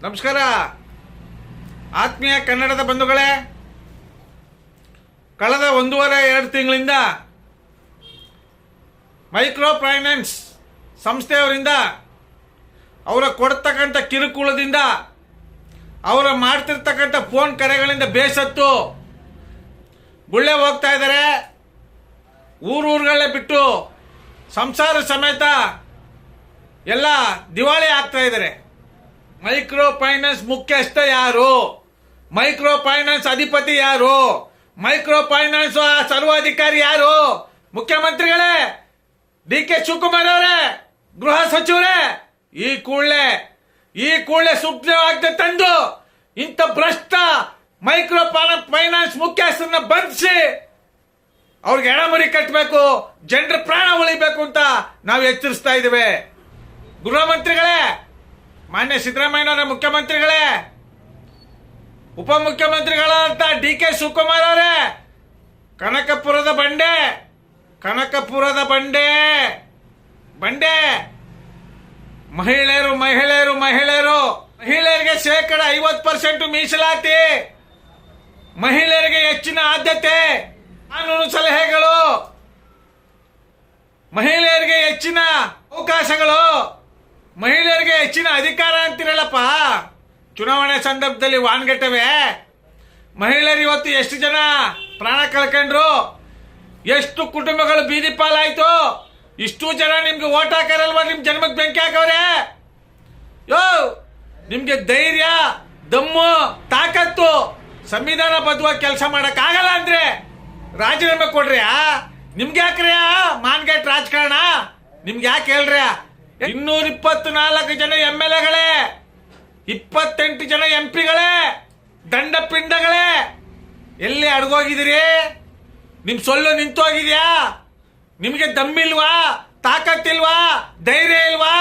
ನಮಸ್ಕಾರ ಆತ್ಮೀಯ ಕನ್ನಡದ ಬಂಧುಗಳೇ, ಕಳೆದ 1.5-2 ತಿಂಗಳಿಂದ ಮೈಕ್ರೋ ಫೈನಾನ್ಸ್ ಸಂಸ್ಥೆಯವರಿಂದ ಅವರ ಕೊಡ್ತಕ್ಕಂಥ ಕಿರುಕುಳದಿಂದ, ಅವರ ಮಾಡ್ತಿರ್ತಕ್ಕಂಥ ಫೋನ್ ಕರೆಗಳಿಂದ ಬೇಸತ್ತು ಗುಳ್ಳೆ ಹೋಗ್ತಾ ಇದ್ದಾರೆ. ಊರುಗಳೇ ಬಿಟ್ಟು ಸಂಸಾರ ಸಮೇತ ಎಲ್ಲ ದಿವಾಳಿ ಆಗ್ತಾ ಇದ್ದಾರೆ. ಮೈಕ್ರೋ ಫೈನಾನ್ಸ್ ಮುಖ್ಯಸ್ಥ ಯಾರು? ಮೈಕ್ರೋ ಫೈನಾನ್ಸ್ ಅಧಿಪತಿ ಯಾರು? ಮೈಕ್ರೋ ಫೈನಾನ್ಸ್ ಸರ್ವಾಧಿಕಾರಿ ಯಾರು? ಮುಖ್ಯಮಂತ್ರಿಗಳೇ, ಡಿ.ಕೆ. ಶಿವಕುಮಾರ್ ಅವರೇ, ಗೃಹ ಸಚಿವರೇ, ಈ ಕೂಡಲೇ ಸೂಕ್ತವಾದ ತಂದು ಇಂಥ ಭ್ರಷ್ಟ ಮೈಕ್ರೋ ಫೈನಾನ್ಸ್ ಮುಖ್ಯಸ್ಥರನ್ನ ಬಂಧಿಸಿ ಅವ್ರಿಗೆ ಎಡಮರಿ ಕಟ್ಟಬೇಕು, ಜನರ ಪ್ರಾಣ ಉಳಿಬೇಕು ಅಂತ ನಾವು ಎಚ್ಚರಿಸ್ತಾ ಇದ್ದೇವೆ. ಗೃಹ ಮಂತ್ರಿಗಳೇ, ಮಾನ್ಯ ಸಿದ್ದರಾಮಯ್ಯನವರ ಮುಖ್ಯಮಂತ್ರಿಗಳೇ, ಉಪಮುಖ್ಯಮಂತ್ರಿಗಳಾದಂಥ ಡಿ.ಕೆ. ಶಿವಕುಮಾರ್ ಅವರೇ, ಕನಕಪುರದ ಬಂಡೆ ಮಹಿಳೆಯರಿಗೆ 50% ಮೀಸಲಾತಿ, ಮಹಿಳೆಯರಿಗೆ ಹೆಚ್ಚಿನ ಆದ್ಯತೆ, ಕಾನೂನು ಸಲಹೆಗಳು, ಮಹಿಳೆಯರಿಗೆ ಹೆಚ್ಚಿನ ಅವಕಾಶಗಳು, ಮಹಿಳೆಯರಿಗೆ ಹೆಚ್ಚಿನ ಅಧಿಕಾರ ಅಂತಿರಲ್ಲಪ್ಪ. ಚುನಾವಣೆ ಸಂದರ್ಭದಲ್ಲಿ ವಾನ್ಗೆಟ್ಟವೆ ಮಹಿಳೆಯರು ಇವತ್ತು ಎಷ್ಟು ಜನ ಪ್ರಾಣ ಕಳ್ಕೊಂಡ್ರು, ಎಷ್ಟು ಕುಟುಂಬಗಳು ಬೀದಿ ಪಾಲಾಯ್ತು. ಇಷ್ಟು ಜನ ನಿಮ್ಗೆ ಓಟ್ ಹಾಕಾರಲ್ವಾ? ನಿಮ್ ಜನ್ಮಕ್ಕೆ ಬೆಂಕಿ ಹಾಕವ್ರೆ. ನಿಮ್ಗೆ ಧೈರ್ಯ, ದಮ್ಮು, ತಾಕತ್ತು, ಸಂವಿಧಾನಬದ್ಧವಾಗಿ ಕೆಲಸ ಮಾಡಕ್ ಆಗಲ್ಲ ಅಂದ್ರೆ ರಾಜೀನಾಮೆ ಕೊಡ್ರಿ. ನಿಮ್ಗೆ ಯಾಕ್ರಿ ಮಾನ್ಗೆಟ್ ರಾಜಕಾರಣ? ನಿಮ್ಗೆ ಯಾಕೆ ಹೇಳ್ರಿ? 224 ಜನ MLAಗಳೇ, 28 ಜನ MP ಗಳೇ, ದಂಡಪಿಂಡಗಳೇ, ಎಲ್ಲಿ ಅಡಗೋಗಿದ್ದೀರಿ? ನಿಮ್ ಸೊಲ್ಲು ನಿಂತು ಹೋಗಿದ್ಯಾ? ನಿಮ್ಗೆ ದಮ್ಮಿಲ್ವಾ? ತಾಕತ್ತಿಲ್ವಾ? ಧೈರ್ಯ ಇಲ್ವಾ?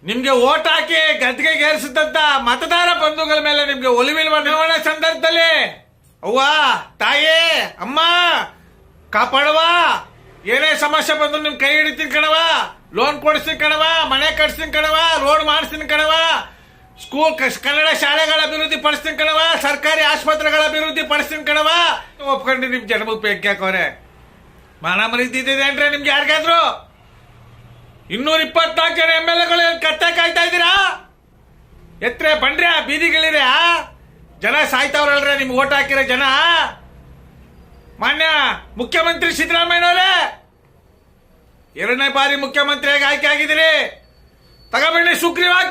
ನಿಮ್ಗೆ ಓಟ್ ಹಾಕಿ ಗದ್ಗೆಗೆ ಏರಿಸಿದಂತ ಮತದಾರ ಬಂಧುಗಳ ಮೇಲೆ ನಿಮ್ಗೆ ಒಲಿವಿಲ್ವಾ? ಚುನಾವಣೆ ಸಂದರ್ಭದಲ್ಲಿ ಅವ್ವ, ತಾಯಿ, ಅಮ್ಮ ಕಾಪಾಡುವ, ಏನೇ ಸಮಸ್ಯೆ ಬಂದ್ರು ನಿಮ್ ಕೈ ಹಿಡಿತೀನಿ ಕಣವ, ಲೋನ್ ಕೊಡಿಸ್ತೀನಿ ಕಣವ, ಮನೆ ಕಟ್ಸ್ತೀನಿ ಕಣವ, ರೋಡ್ ಮಾಡಿಸ್ತೀನಿ ಕಣವ, ಸ್ಕೂಲ್ ಕನ್ನಡ ಶಾಲೆಗಳ ಅಭಿವೃದ್ಧಿ ಪಡಿಸ್ತೀನಿ ಕಣವ, ಸರ್ಕಾರಿ ಆಸ್ಪತ್ರೆಗಳ ಅಭಿವೃದ್ಧಿ ಪಡಿಸ್ತೀನಿ ಕಣವ. ಒಪ್ಕೊಂಡು ನಿಮ್ ಜನ್ಮಕ್ಕೆ ಬೆಂಕಿ ಹಾಕೋರೆ. ಮಾನ ಮರೀತಿದ್ದೇನ್ರಿ ನಿಮ್ಗೆ ಯಾರಿಗಾದ್ರು? 224 ಜನ MLAಗಳು ಕತ್ತೆ ಕಾಯ್ತಾ ಇದ್ದೀರಾ? ಎತ್ರೆ ಬಂಡ್ರಿ, ಬೀದಿಗಳಿರ ಜನ ಸಾಯ್ತಾವ್ರಲ್ರ ನಿಮ್ಗೆ ಓಟ್ ಹಾಕಿರೋ ಜನ. ಮಾನ್ಯ ಮುಖ್ಯಮಂತ್ರಿ ಸಿದ್ದರಾಮಯ್ಯನವರೇ, 2ನೇ ಬಾರಿ ಮುಖ್ಯಮಂತ್ರಿಯಾಗಿ ಆಯ್ಕೆ ಆಗಿದ್ದೀರಿ. ತಗೊಬನ್ನಿ ಸುಗ್ರೀವಾಜ್ಞೆ.